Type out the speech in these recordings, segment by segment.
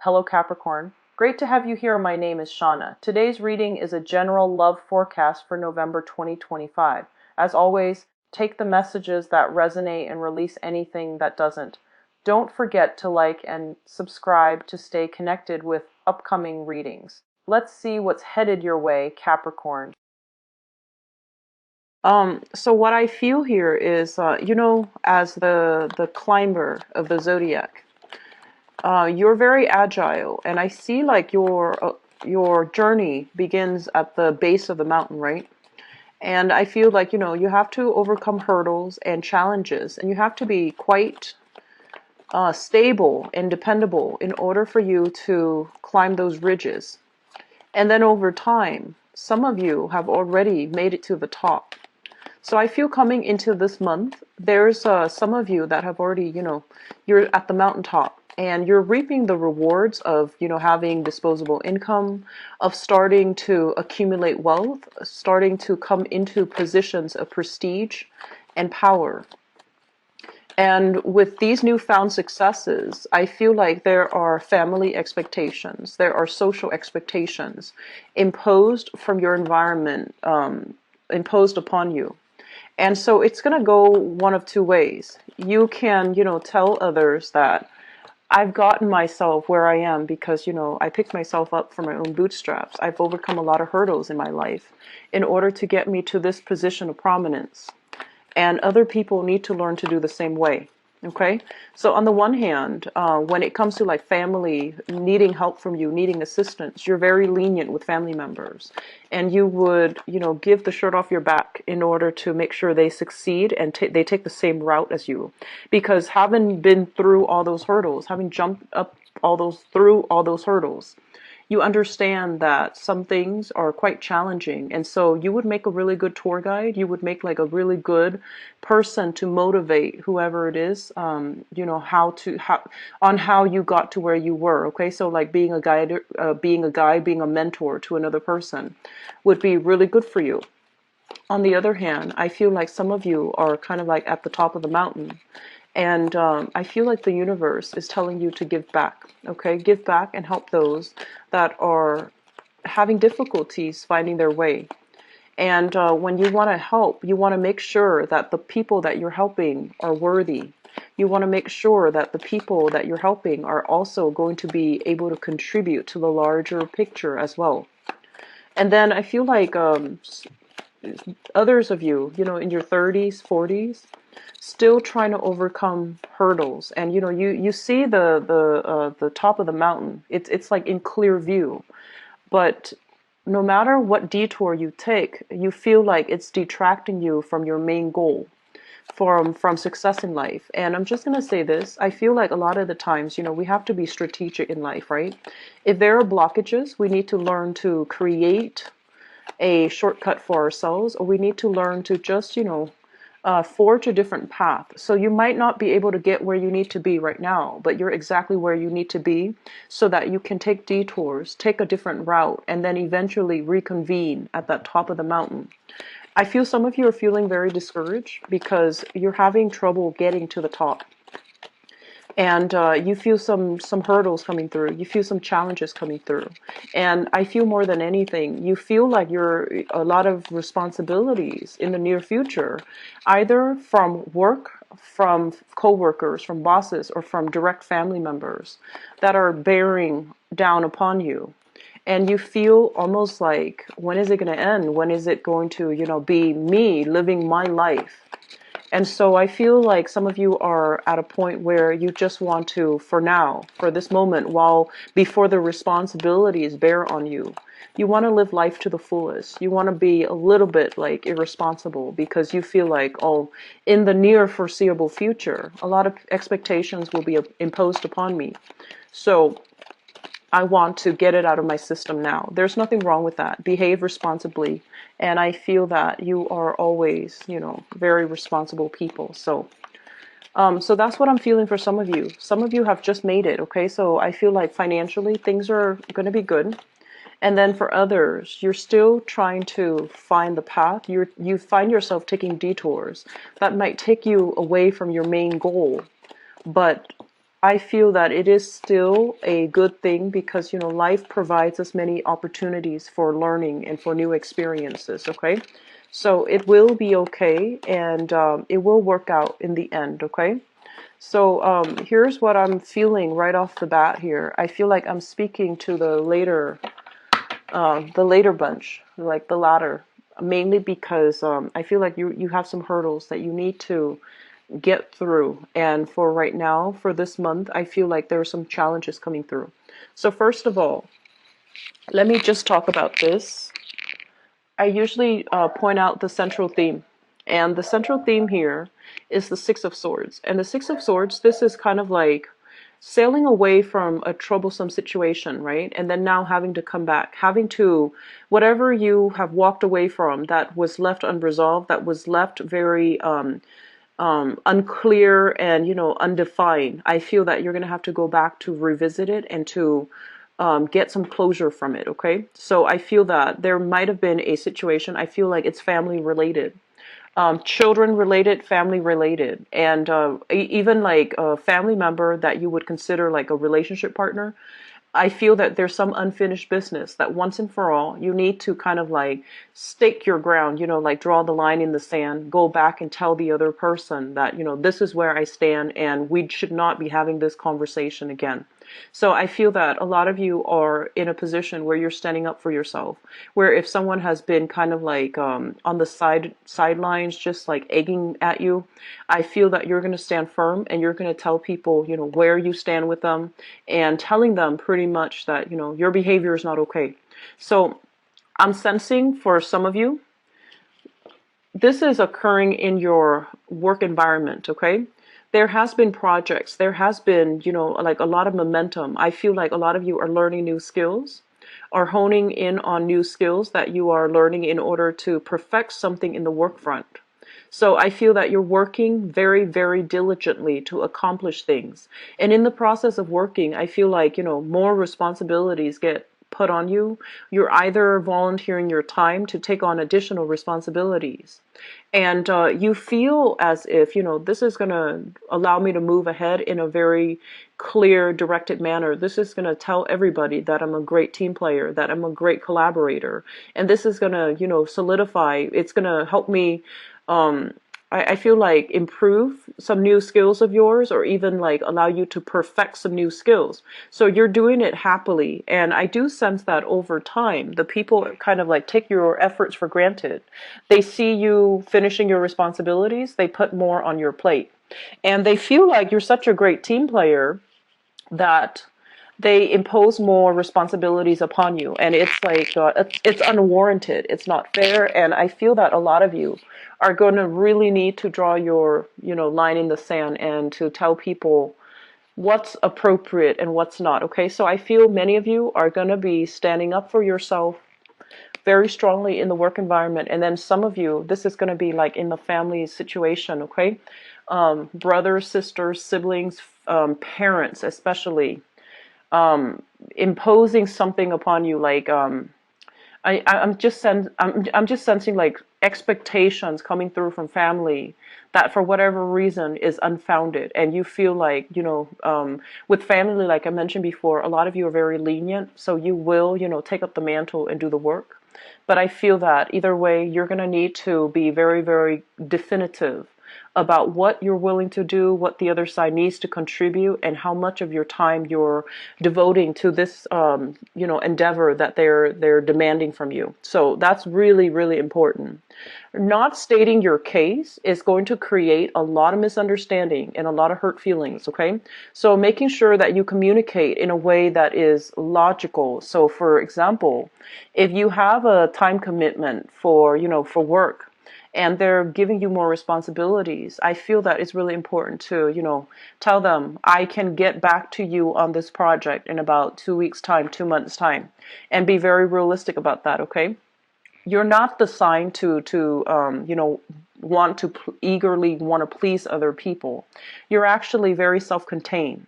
Hello Capricorn. Great to have you here. My name is Shauna. Today's reading is a general love forecast for November 2025. As always, take the messages that resonate and release anything that doesn't. Don't forget to like and subscribe to stay connected with upcoming readings. Let's see what's headed your way, Capricorn. So what I feel here is, as the climber of the zodiac, you're very agile, and I see like your journey begins at the base of the mountain, right? And I feel like, you have to overcome hurdles and challenges, and you have to be quite stable and dependable in order for you to climb those ridges. And then over time, some of you have already made it to the top. So I feel coming into this month, there's some of you that have already, you're at the mountaintop and you're reaping the rewards of, having disposable income, of starting to accumulate wealth, starting to come into positions of prestige and power. And with these newfound successes, I feel like there are family expectations, there are social expectations imposed from your environment, imposed upon you. And so it's going to go one of two ways. You can, tell others that I've gotten myself where I am because, I picked myself up from my own bootstraps. I've overcome a lot of hurdles in my life in order to get me to this position of prominence. And other people need to learn to do the same way. Okay, so on the one hand, when it comes to like family needing help from you, needing assistance, you're very lenient with family members, and you would, give the shirt off your back in order to make sure they succeed and they take the same route as you, because having been through all those hurdles, having jumped up through all those hurdles, you understand that some things are quite challenging. And so you would make a really good tour guide. You would make like a really good person to motivate whoever it is, on how you got to where you were. Okay. So like being a guide, being a mentor to another person would be really good for you. On the other hand, I feel like some of you are kind of like at the top of the mountain. And I feel like the universe is telling you to give back, okay? Give back and help those that are having difficulties finding their way. And when you want to help, you want to make sure that the people that you're helping are worthy. You want to make sure that the people that you're helping are also going to be able to contribute to the larger picture as well. And then I feel like others of you, in your 30s, 40s, still trying to overcome hurdles, and you see the top of the mountain. It's like in clear view, but no matter what detour you take, you feel like it's detracting you from your main goal, from success in life. And I'm just going to say this, I feel like a lot of the times, we have to be strategic in life, right? If there are blockages, we need to learn to create a shortcut for ourselves, or we need to learn to just, forge a different path. So you might not be able to get where you need to be right now, but you're exactly where you need to be so that you can take detours, take a different route, and then eventually reconvene at that top of the mountain. I feel some of you are feeling very discouraged because you're having trouble getting to the top. And you feel some hurdles coming through. You feel some challenges coming through. And I feel more than anything, you feel like you're a lot of responsibilities in the near future, either from work, from co-workers, from bosses, or from direct family members that are bearing down upon you. And you feel almost like, when is it going to end? When is it going to, be me living my life? And so I feel like some of you are at a point where you just want to, for now, for this moment, before the responsibilities bear on you, you want to live life to the fullest. You want to be a little bit like irresponsible because you feel like, in the near foreseeable future, a lot of expectations will be imposed upon me. So I want to get it out of my system now. There's nothing wrong with that. Behave responsibly. And I feel that you are always, very responsible people. So that's what I'm feeling for some of you. Some of you have just made it, okay? So I feel like financially things are going to be good. And then for others, you're still trying to find the path. You find yourself taking detours that might take you away from your main goal. But I feel that it is still a good thing because, life provides us many opportunities for learning and for new experiences, okay? So it will be okay, and it will work out in the end, okay? So here's what I'm feeling right off the bat here. I feel like I'm speaking to the later bunch, like the latter, mainly because I feel like you have some hurdles that you need to get through. And for right now, for this month, I feel like there are some challenges coming through. So first of all, let me just talk about this. I usually point out the central theme. And the central theme here is the Six of Swords. And the Six of Swords, this is kind of like sailing away from a troublesome situation, right? And then now having to come back, having to, whatever you have walked away from that was left unresolved, that was left very unclear and undefined. I feel that you're going to have to go back to revisit it and to get some closure from it. Okay, so I feel that there might have been a situation. I feel like it's family related, children related, family related, and even like a family member that you would consider like a relationship partner. I feel that there's some unfinished business that once and for all, you need to kind of like stake your ground, like draw the line in the sand, go back and tell the other person that, this is where I stand and we should not be having this conversation again. So I feel that a lot of you are in a position where you're standing up for yourself, where if someone has been kind of like on the sidelines, just like egging at you, I feel that you're going to stand firm and you're going to tell people, where you stand with them and telling them pretty much that, your behavior is not okay. So I'm sensing for some of you, this is occurring in your work environment, okay? There has been projects, there has been, like a lot of momentum. I feel like a lot of you are learning new skills, are honing in on new skills that you are learning in order to perfect something in the work front. So I feel that you're working very, very diligently to accomplish things. And in the process of working, I feel like, more responsibilities get put on you. You're either volunteering your time to take on additional responsibilities. And you feel as if, this is going to allow me to move ahead in a very clear, directed manner. This is going to tell everybody that I'm a great team player, that I'm a great collaborator. And this is going to, solidify. It's going to help me I feel like improve some new skills of yours, or even like allow you to perfect some new skills. So you're doing it happily. And I do sense that over time, the people kind of like take your efforts for granted. They see you finishing your responsibilities, they put more on your plate. And they feel like you're such a great team player that they impose more responsibilities upon you, and it's like it's unwarranted, it's not fair. And I feel that a lot of you are going to really need to draw your line in the sand and to tell people what's appropriate and what's not. Okay, so I feel many of you are going to be standing up for yourself very strongly in the work environment, and then some of you, this is going to be like in the family situation. Okay, brothers, sisters, siblings, parents especially, imposing something upon you, like I'm just sensing like expectations coming through from family that for whatever reason is unfounded, and you feel like with family, like I mentioned before, a lot of you are very lenient, so you will take up the mantle and do the work. But I feel that either way, you're going to need to be very, very definitive about what you're willing to do, what the other side needs to contribute, and how much of your time you're devoting to this, endeavor that they're demanding from you. So that's really, really important. Not stating your case is going to create a lot of misunderstanding and a lot of hurt feelings, okay? So making sure that you communicate in a way that is logical. So for example, if you have a time commitment for work, and they're giving you more responsibilities, I feel that it's really important to, tell them, I can get back to you on this project in about 2 weeks time, 2 months time, and be very realistic about that, okay? You're not the sign to want to eagerly want to please other people. You're actually very self-contained.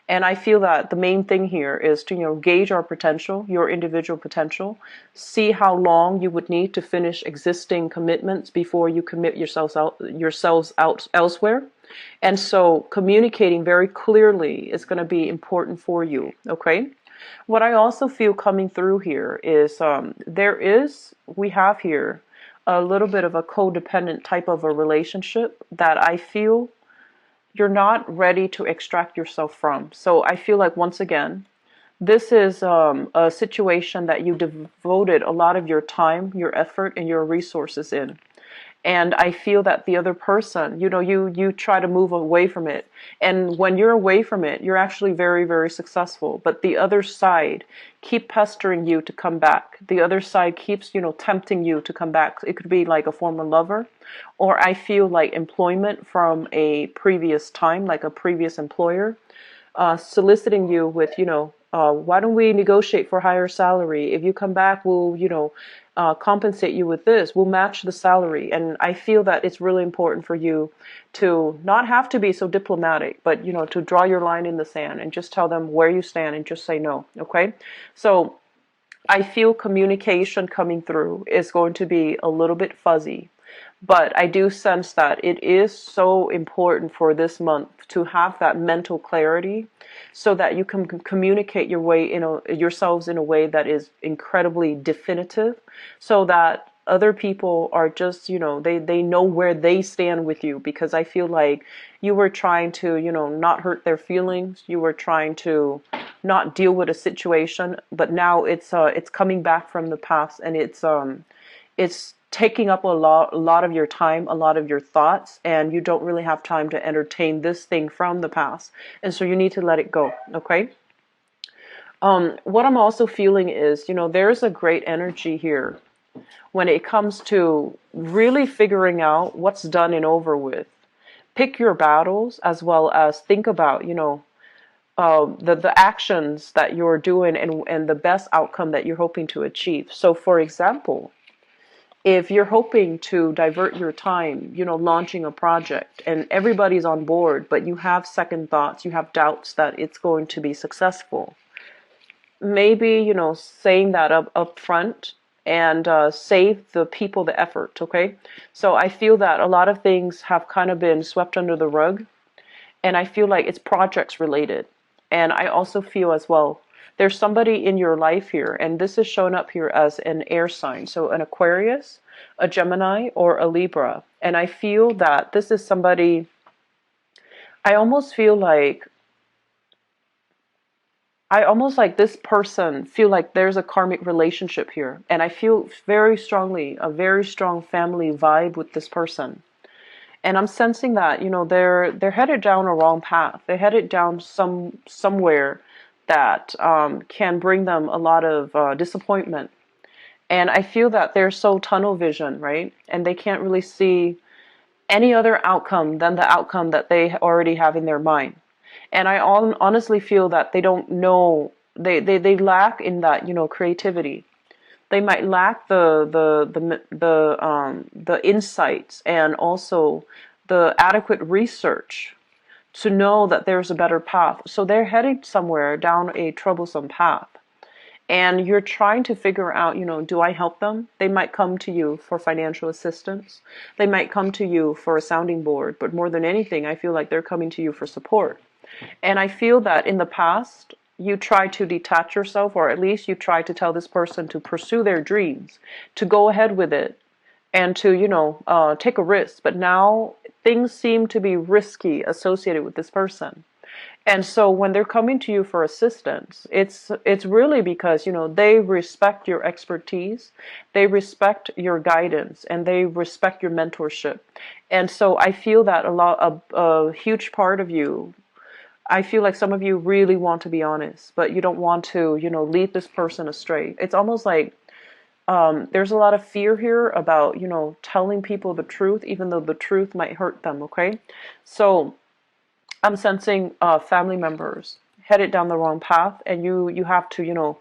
And I feel that the main thing here is to, gauge our potential, your individual potential, see how long you would need to finish existing commitments before you commit yourselves out elsewhere. And so communicating very clearly is going to be important for you, okay? What I also feel coming through here is we have here a little bit of a codependent type of a relationship that I feel you're not ready to extract yourself from. So I feel like, once again, this is a situation that you devoted a lot of your time, your effort, and your resources in. And I feel that the other person, you try to move away from it. And when you're away from it, you're actually very, very successful. But the other side keep pestering you to come back. The other side keeps, tempting you to come back. It could be like a former lover, or I feel like employment from a previous time, like a previous employer, soliciting you with, why don't we negotiate for higher salary? If you come back, we'll, compensate you with this. We'll match the salary. And I feel that it's really important for you to not have to be so diplomatic, but, to draw your line in the sand and just tell them where you stand and just say no. Okay. So I feel communication coming through is going to be a little bit fuzzy. But I do sense that it is so important for this month to have that mental clarity so that you can communicate yourselves in a way that is incredibly definitive, so that other people are just, they know where they stand with you. Because I feel like you were trying to, not hurt their feelings. You were trying to not deal with a situation, but now it's coming back from the past, and it's taking up a lot of your time, a lot of your thoughts, and you don't really have time to entertain this thing from the past. And so you need to let it go, okay? What I'm also feeling is, there's a great energy here when it comes to really figuring out what's done and over with. Pick your battles, as well as think about, the actions that you're doing, and the best outcome that you're hoping to achieve. So, for example, if you're hoping to divert your time, launching a project, and everybody's on board, but you have second thoughts, you have doubts that it's going to be successful, maybe, saying that up front, and save the people the effort, okay? So I feel that a lot of things have kind of been swept under the rug, and I feel like it's projects related. And I also feel as well, there's somebody in your life here, and this is shown up here as an air sign. So an Aquarius, a Gemini, or a Libra. And I feel that this is somebody, I almost like this person feel like there's a karmic relationship here. And I feel very strongly a very strong family vibe with this person. And I'm sensing that, they're headed down a wrong path. They're headed down somewhere that can bring them a lot of disappointment. And I feel that they're so tunnel vision, right? And they can't really see any other outcome than the outcome that they already have in their mind. And I honestly feel that they don't know, they lack in that, creativity. They might lack the insights, and also the adequate research to know that there's a better path. So they're heading somewhere down a troublesome path. And you're trying to figure out, do I help them? They might come to you for financial assistance. They might come to you for a sounding board. But more than anything, I feel like they're coming to you for support. And I feel that in the past, you try to detach yourself, or at least you try to tell this person to pursue their dreams, to go ahead with it, and to, take a risk. But now things seem to be risky associated with this person. And so when they're coming to you for assistance, it's really because, they respect your expertise, they respect your guidance, and they respect your mentorship. And so I feel that a huge part of you, I feel like some of you really want to be honest, but you don't want to, lead this person astray. It's almost like there's a lot of fear here about, telling people the truth, even though the truth might hurt them, okay? So I'm sensing family members headed down the wrong path, and you have to,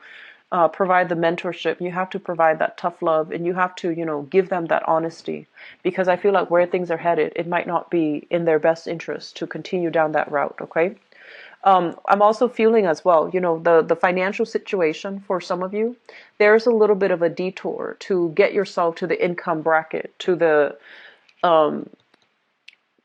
provide the mentorship. You have to provide that tough love, and you have to, give them that honesty, because I feel like where things are headed, it might not be in their best interest to continue down that route, okay? I'm also feeling as well, the financial situation for some of you, there's a little bit of a detour to get yourself to the income bracket, to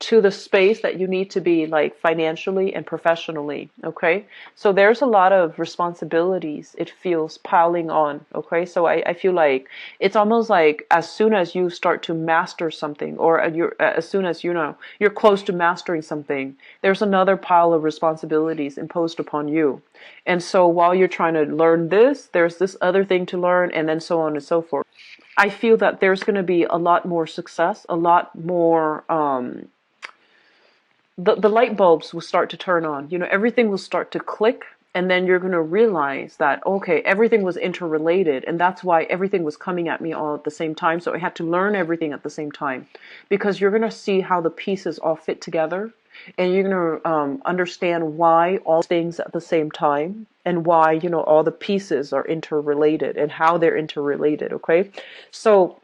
to the space that you need to be, like financially and professionally. Okay, so there's a lot of responsibilities, it feels, piling on. Okay, so I feel like it's almost like as soon as you start to master something, or as soon as you're close to mastering something, there's another pile of responsibilities imposed upon you. And so while you're trying to learn this, there's this other thing to learn, and then so on and so forth. I feel that there's going to be a lot more success, a lot more, the light bulbs will start to turn on. Everything will start to click, and then you're going to realize that, okay, everything was interrelated, and that's why everything was coming at me all at the same time. So I had to learn everything at the same time, because you're going to see how the pieces all fit together, and you're going to understand why all things at the same time, and why all the pieces are interrelated and how they're interrelated. Okay, so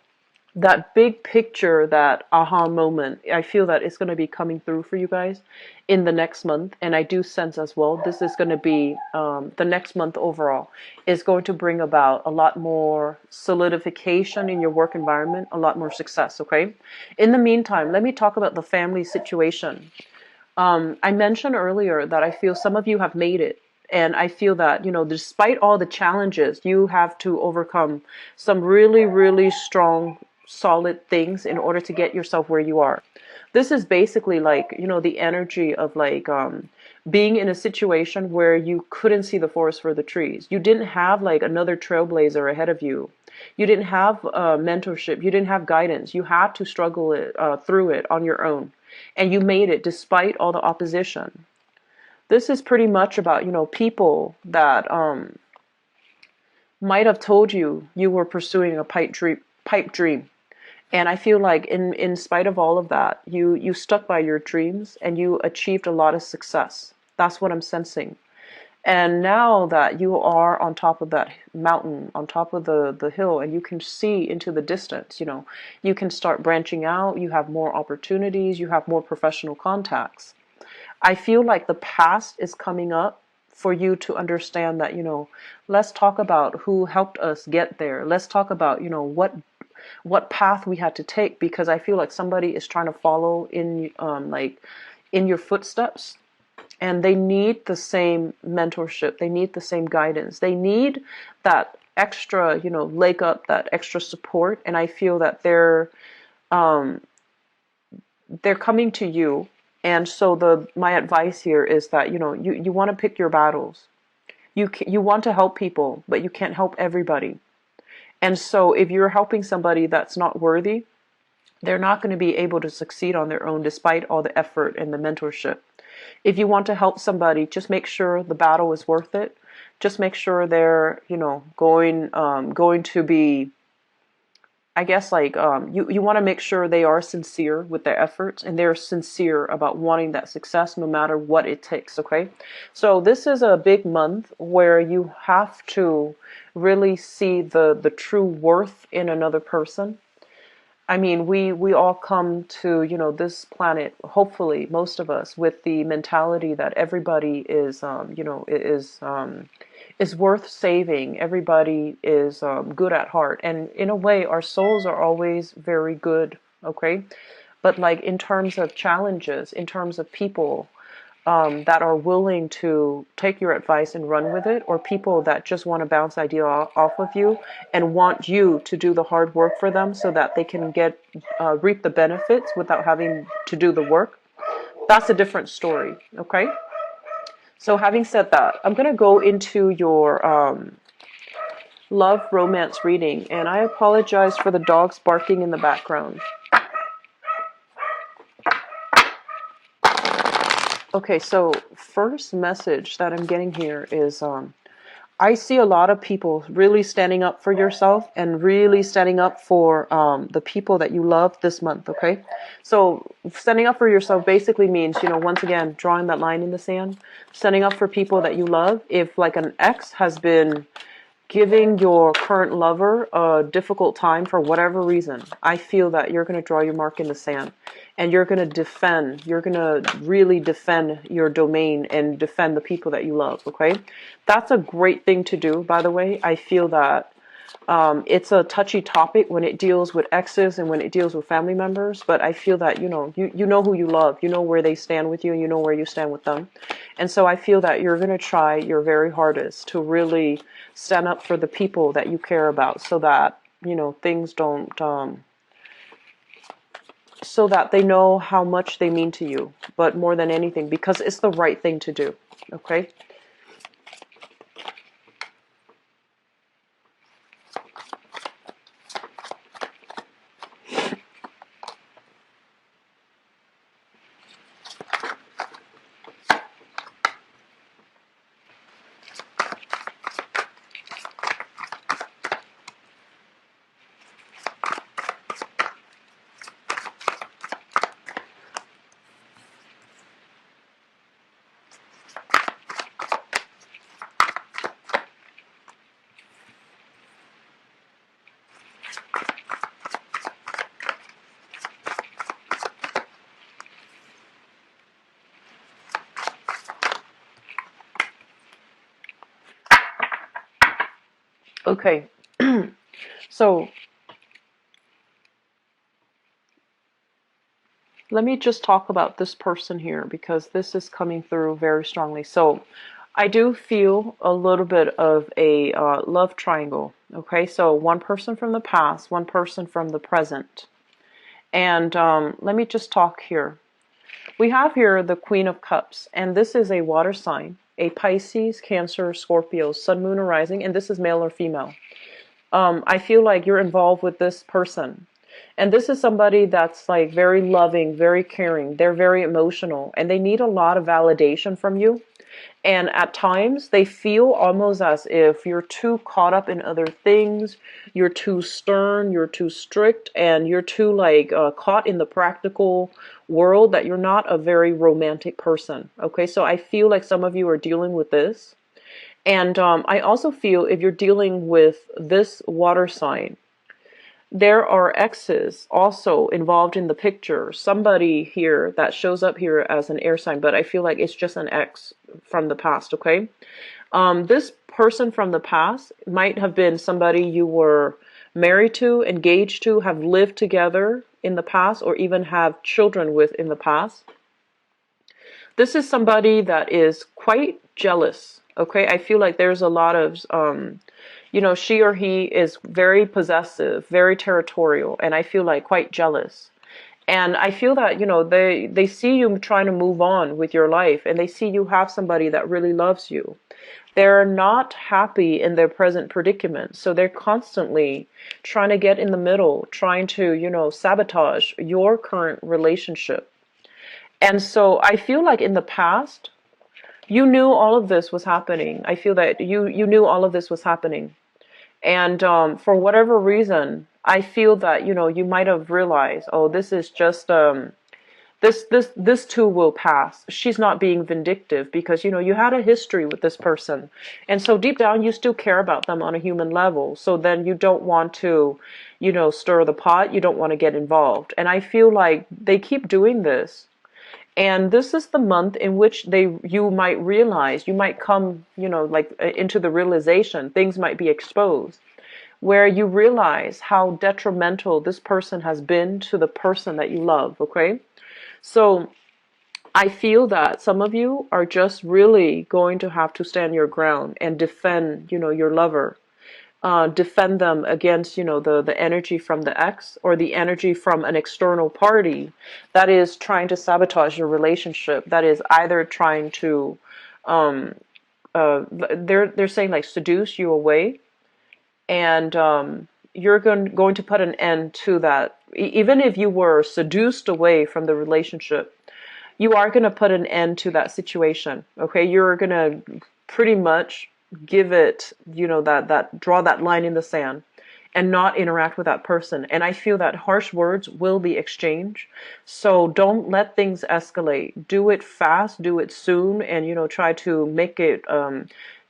that big picture, that aha moment, I feel that it's going to be coming through for you guys in the next month. And I do sense as well, this is going to be, the next month overall is going to bring about a lot more solidification in your work environment, a lot more success. Okay, in the meantime, let me talk about the family situation. I mentioned earlier that I feel some of you have made it. And I feel that, despite all the challenges, you have to overcome some really, really strong, solid things in order to get yourself where you are. This is basically like, the energy of like being in a situation where you couldn't see the forest for the trees. You didn't have like another trailblazer ahead of you. You didn't have mentorship. You didn't have guidance. You had to struggle through it on your own. And you made it despite all the opposition. This is pretty much about, people that might have told you you were pursuing a pipe dream. And I feel like in spite of all of that, you stuck by your dreams and you achieved a lot of success. That's what I'm sensing. And now that you are on top of that mountain, on top of the hill, and you can see into the distance, you can start branching out, you have more opportunities, you have more professional contacts. I feel like the past is coming up for you to understand that, let's talk about who helped us get there. Let's talk about, what path we had to take, because I feel like somebody is trying to follow in, like in your footsteps, and they need the same mentorship. They need the same guidance. They need that extra, leg up, that extra support. And I feel that they're coming to you. And so my advice here is that, you want to pick your battles. You want to help people, but you can't help everybody. And so if you're helping somebody that's not worthy, they're not going to be able to succeed on their own despite all the effort and the mentorship. If you want to help somebody, just make sure the battle is worth it. Just make sure they're, going to be, I guess, like, you want to make sure they are sincere with their efforts, and they're sincere about wanting that success no matter what it takes. Okay, so this is a big month where you have to really see the true worth in another person. I mean, we all come to, this planet, hopefully most of us, with the mentality that everybody is worth saving. Everybody is good at heart. And in a way, our souls are always very good, okay? But like in terms of challenges, in terms of people that are willing to take your advice and run with it, or people that just want to bounce idea off of you and want you to do the hard work for them so that they can reap the benefits without having to do the work, that's a different story, okay? So having said that, I'm going to go into your love romance reading, and I apologize for the dogs barking in the background. Okay, so first message that I'm getting here is I see a lot of people really standing up for yourself and really standing up for the people that you love this month, okay? So standing up for yourself basically means, once again, drawing that line in the sand, standing up for people that you love. If like an ex has been giving your current lover a difficult time for whatever reason, I feel that you're going to draw your mark in the sand, and you're going to really defend your domain and defend the people that you love, okay? That's a great thing to do, by the way. I feel that It's a touchy topic when it deals with exes and when it deals with family members, but I feel that, you know who you love, you know where they stand with you, and you know where you stand with them. And so I feel that you're going to try your very hardest to really stand up for the people that you care about, so that, things don't, so that they know how much they mean to you, but more than anything, because it's the right thing to do. Okay? Okay. So let me just talk about this person here, because this is coming through very strongly. So I do feel a little bit of a love triangle. Okay, so one person from the past, one person from the present. And let me just talk here. We have here the Queen of Cups, and this is a water sign, a Pisces, Cancer, Scorpio, Sun, Moon, or Rising, and this is male or female. I feel like you're involved with this person. And this is somebody that's like very loving, very caring. They're very emotional, and they need a lot of validation from you. And at times they feel almost as if you're too caught up in other things. You're too stern, you're too strict, and you're too like caught in the practical world, that you're not a very romantic person. Okay, so I feel like some of you are dealing with this. And I also feel if you're dealing with this water sign, there are exes also involved in the picture. Somebody here that shows up here as an air sign, but I feel like it's just an ex from the past, okay? This person from the past might have been somebody you were married to, engaged to, have lived together in the past, or even have children with in the past. This is somebody that is quite jealous, okay? I feel like there's a lot of, she or he is very possessive, very territorial, and I feel like quite jealous. And I feel that, they see you trying to move on with your life, and they see you have somebody that really loves you. They're not happy in their present predicament, so they're constantly trying to get in the middle, trying to, sabotage your current relationship. And so I feel like in the past, you knew all of this was happening. I feel that you knew all of this was happening. And for whatever reason, I feel that, you might have realized, oh, this is just, this too will pass. She's not being vindictive, because, you had a history with this person. And so deep down, you still care about them on a human level. So then you don't want to, stir the pot. You don't want to get involved. And I feel like they keep doing this. And this is the month in which you might realize, you might come, like into the realization, things might be exposed, where you realize how detrimental this person has been to the person that you love, okay? So I feel that some of you are just really going to have to stand your ground and defend, your lover. Defend them against, the energy from the ex, or the energy from an external party that is trying to sabotage your relationship, that is either trying to, they're saying like seduce you away, and you're going to put an end to that. Even if you were seduced away from the relationship, you are going to put an end to that situation, okay? You're going to pretty much give it, that draw that line in the sand and not interact with that person. And I feel that harsh words will be exchanged. So don't let things escalate. Do it fast, do it soon, and, try to make it,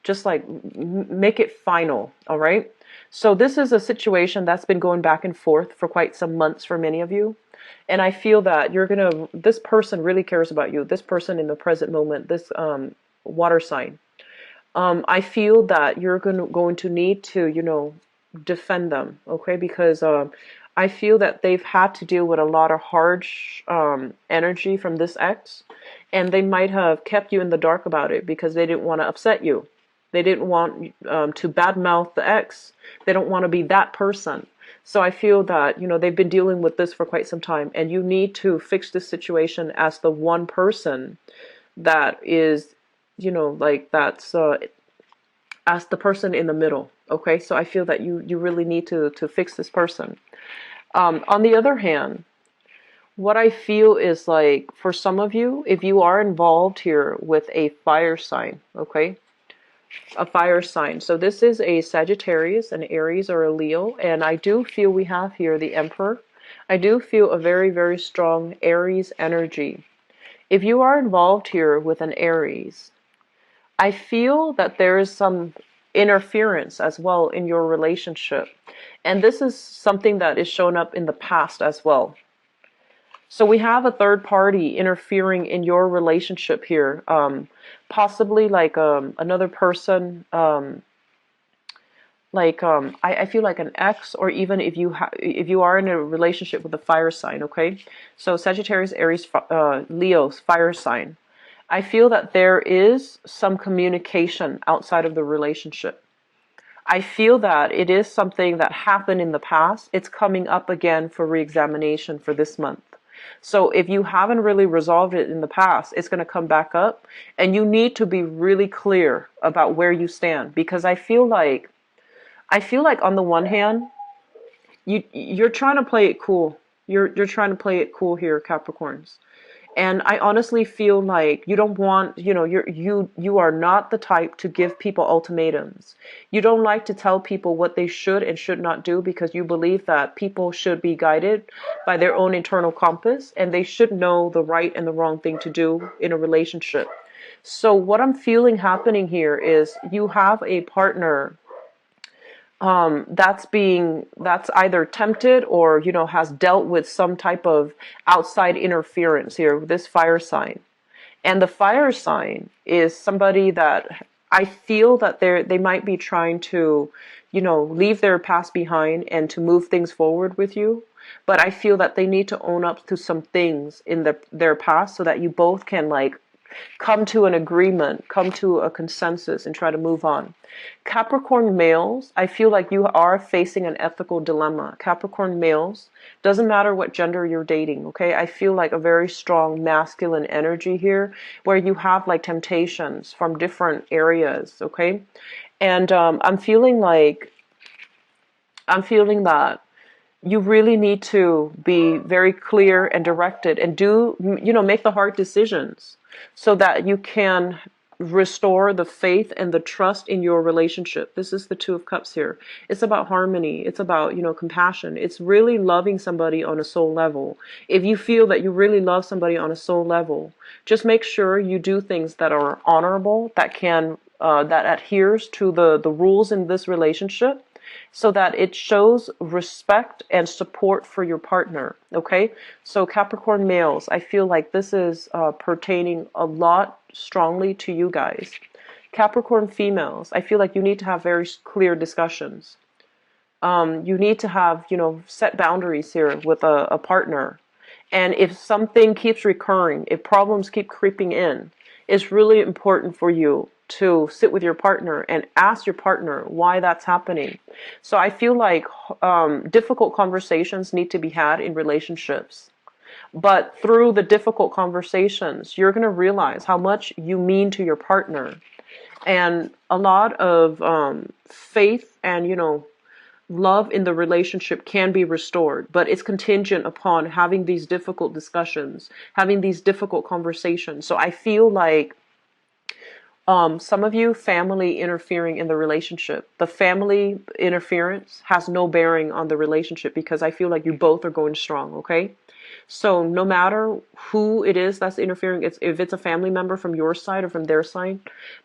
just like make it final, all right? So this is a situation that's been going back and forth for quite some months for many of you. And I feel that this person really cares about you. This person in the present moment, this water sign. I feel that you're going to need to, defend them, okay? Because I feel that they've had to deal with a lot of harsh energy from this ex, and they might have kept you in the dark about it because they didn't want to upset you. They didn't want to badmouth the ex. They don't want to be that person. So I feel that, they've been dealing with this for quite some time, and you need to fix this situation as the one person that is, like that's as the person in the middle. Okay, so I feel that you really need to fix this person. On the other hand, what I feel is like for some of you, if you are involved here with a fire sign, okay, a fire sign. So this is a Sagittarius, an Aries, or a Leo, and I do feel we have here the Emperor. I do feel a very, very strong Aries energy. If you are involved here with an Aries, I feel that there is some interference as well in your relationship. And this is something that is shown up in the past as well. So we have a third party interfering in your relationship here. Possibly like another person, I feel like an ex, or even if you are in a relationship with a fire sign, okay? So Sagittarius, Aries, Leo's fire sign. I feel that there is some communication outside of the relationship. I feel that it is something that happened in the past. It's coming up again for reexamination for this month. So if you haven't really resolved it in the past, it's going to come back up, and you need to be really clear about where you stand, because I feel like on the one hand, you're trying to play it cool. You're trying to play it cool here, Capricorns. And I honestly feel like you don't want, you are not the type to give people ultimatums. You don't like to tell people what they should and should not do, because you believe that people should be guided by their own internal compass, and they should know the right and the wrong thing to do in a relationship. So what I'm feeling happening here is you have a partner that's either tempted or has dealt with some type of outside interference here with this fire sign. And the fire sign is somebody that I feel that they might be trying to leave their past behind and to move things forward with you, but I feel that they need to own up to some things in their past so that you both can come to an agreement, come to a consensus, and try to move on. Capricorn males, I feel like you are facing an ethical dilemma. Capricorn males, doesn't matter what gender you're dating, okay? I feel like a very strong masculine energy here, where you have like temptations from different areas, okay? And I'm feeling that you really need to be very clear and directed, and make the hard decisions so that you can restore the faith and the trust in your relationship. This is the Two of Cups here. It's about harmony. It's about, compassion. It's really loving somebody on a soul level. If you feel that you really love somebody on a soul level, just make sure you do things that are honorable, that adheres to the rules in this relationship, so that it shows respect and support for your partner, okay? So Capricorn males, I feel like this is pertaining a lot strongly to you guys. Capricorn females, I feel like you need to have very clear discussions. You need to have, set boundaries here with a partner. And if something keeps recurring, if problems keep creeping in, it's really important for you to sit with your partner and ask your partner why that's happening. So I feel like difficult conversations need to be had in relationships. But through the difficult conversations, you're going to realize how much you mean to your partner. And a lot of faith and, love in the relationship can be restored, but it's contingent upon having these difficult discussions, having these difficult conversations. So I feel like some of you, family interfering in the relationship. The family interference has no bearing on the relationship, because I feel like you both are going strong, okay? So no matter who it is that's interfering, if it's a family member from your side or from their side,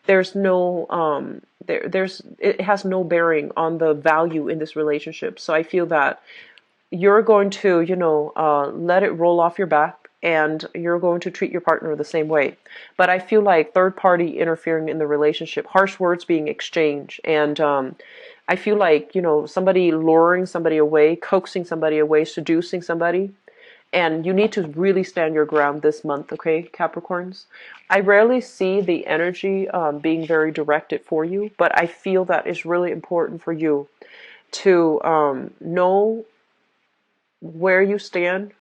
there's no it has no bearing on the value in this relationship. So I feel that you're going to let it roll off your back, and you're going to treat your partner the same way. But I feel like third party interfering in the relationship, harsh words being exchanged, and I feel like, somebody luring somebody away, coaxing somebody away, seducing somebody. And you need to really stand your ground this month, okay, Capricorns? I rarely see the energy being very directed for you, but I feel that it's really important for you to know where you stand,